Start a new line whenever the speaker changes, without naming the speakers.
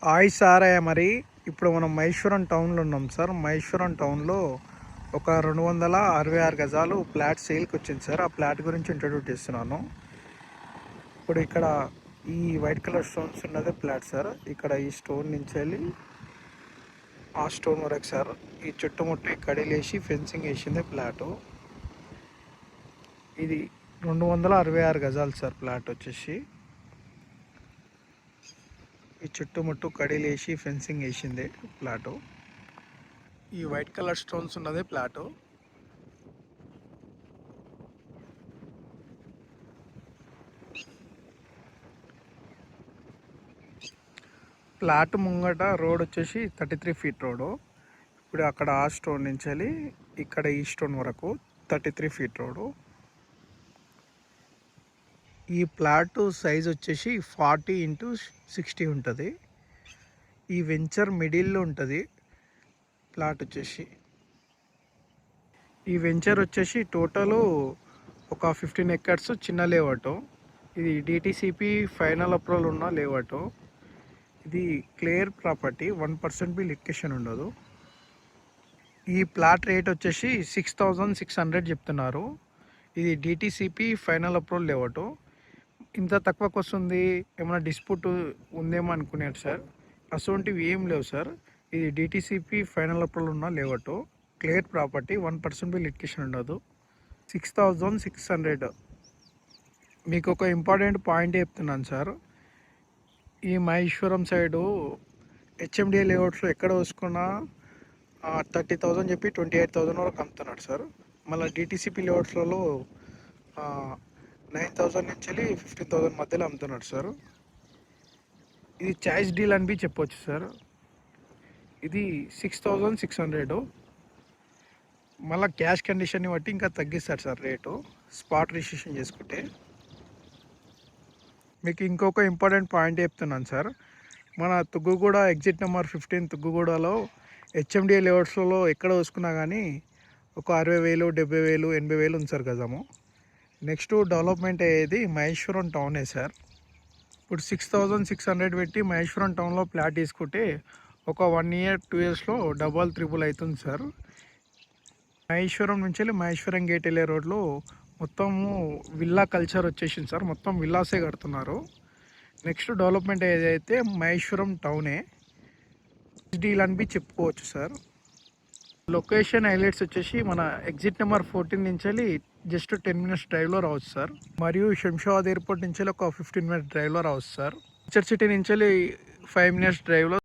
Hi sir. మరి ఇప్పుడు మనం మహేశ్వరం టౌన్లో ఉన్నాం సార్. మహేశ్వరం టౌన్లో ఒక 266 గజాలు ఫ్లాట్ సేల్కి వచ్చింది సార్. ఆ ఫ్లాట్ గురించి ఇంట్రడ్యూస్ చేస్తున్నాను. ఇప్పుడు ఇక్కడ ఈ వైట్ కలర్ స్టోన్స్ ఉన్నదే ఫ్లాట్ సార్. ఇక్కడ ఈ స్టోన్ నుంచి వెళ్ళి ఆ స్టోన్ వరకు సార్. ఈ చుట్టుముట్టి కడిలేసి ఫెన్సింగ్ వేసిందే ఫ్లాటు. ఇది 266 గజాలు సార్. ఫ్లాట్ వచ్చేసి ఈ చుట్టుముట్టు కడిలేసి ఫెన్సింగ్ వేసిందే ప్లాటు. ఈ వైట్ కలర్ స్టోన్స్ ఉన్నదే ప్లాటు. ప్లాట్ ముంగట రోడ్ వచ్చేసి 33 ఫీట్ రోడ్. ఇప్పుడు అక్కడ ఆ స్టోన్ నుంచి వెళ్ళి ఇక్కడ ఈ స్టోన్ వరకు 33 ఫీట్ రోడ్. ఈ ప్లాట్ సైజ్ వచ్చేసి 40x60 ఉంటుంది. ఈ వెంచర్ మిడిల్లో ఉంటుంది ప్లాట్ వచ్చేసి. ఈ వెంచర్ వచ్చేసి టోటల్ ఒక 15 ఎకర్స్ చిన్న లేఅవుట్. ఇది డిటిసిపి ఫైనల్ అప్రూవల్ ఉన్న లేఅవుట్. ఇది క్లియర్ ప్రాపర్టీ, 1% బి లిటిగేషన్ ఉండదు. ఈ ప్లాట్ రేట్ వచ్చేసి 6,600 చెప్తున్నారు. ఇది డిటిసిపి ఫైనల్ అప్రూవల్ లేఅవుట్. ఇంత తక్కువకి వస్తుంది, ఏమైనా డిస్ప్యూట్ ఉందేమో అనుకున్నారు సార్. అటువంటివి ఏం లేవు సార్. ఇది డిటిసిపి ఫైనల్ అప్రూవల్ ఉన్న లేఅవుట్, క్లియర్ ప్రాపర్టీ, 1% బి లిటిగేషన్ ఉండదు. 6,600. మీకు ఒక ఇంపార్టెంట్ పాయింట్ చెప్తున్నాను సార్. ఈ మహేశ్వరం సైడు హెచ్ఎండిఏ లేఅవుట్స్లో ఎక్కడ వేసుకున్నా 30,000 చెప్పి 28,000 వరకు అమ్ముతున్నాడు సార్. మళ్ళీ డిటిసిపి లేఅవుట్స్లలో 9,000 నుంచి వెళ్ళి 15,000 మధ్యలో అమ్ముతున్నాడు సార్. ఇది చాయిస్ డీల్ అని చెప్పొచ్చు సార్. ఇది 6,600. మళ్ళీ క్యాష్ కండిషన్ని బట్టి ఇంకా తగ్గిస్తారు సార్ రేటు, స్పాట్ రిజిస్ట్రేషన్ చేసుకుంటే. మీకు ఇంకొక ఇంపార్టెంట్ పాయింట్ చెప్తున్నాను సార్. మన తుగ్గుగూడ ఎగ్జిట్ నెంబర్ 15 తుగ్గుగూడలో హెచ్ఎండిఏ లేఅవుట్స్లో ఎక్కడ వేసుకున్నా కానీ ఒక 60,000, 70,000, 80,000 ఉంది సార్ గజము. నెక్స్ట్ డెవలప్మెంట్ అయ్యేది మహేశ్వరం టౌనే సార్. ఇప్పుడు 6,600 పెట్టి మహేశ్వరం టౌన్లో ప్లాట్ తీసుకుంటే ఒక 1 year 2 yearsలో డబల్ త్రిబుల్ అవుతుంది సార్. మహేశ్వరం నుంచి వెళ్ళి మహేశ్వరం గేట్ వెళ్ళే రోడ్లో మొత్తము విల్లా కల్చర్ వచ్చేసింది సార్. మొత్తం విల్లాసే కడుతున్నారు. నెక్స్ట్ డెవలప్మెంట్ ఏదైతే మహేశ్వరం టౌనే డీల్ అని చెప్పుకోవచ్చు సార్. లొకేషన్ హైలైట్స్ వచ్చేసి మన ఎగ్జిట్ నెంబర్ 14 నుంచి వెళ్ళి జస్ట్ 10 minutes డ్రైవ్లో రావచ్చు సార్. మరియు శంషాబాద్ ఎయిర్పోర్ట్ నుంచి వెళ్ళి ఒక 15 minutes డ్రైవ్లో రావచ్చు సార్. చర్చ్ సిటీ నుంచి వెళ్ళి 5 minutes డ్రైవ్లో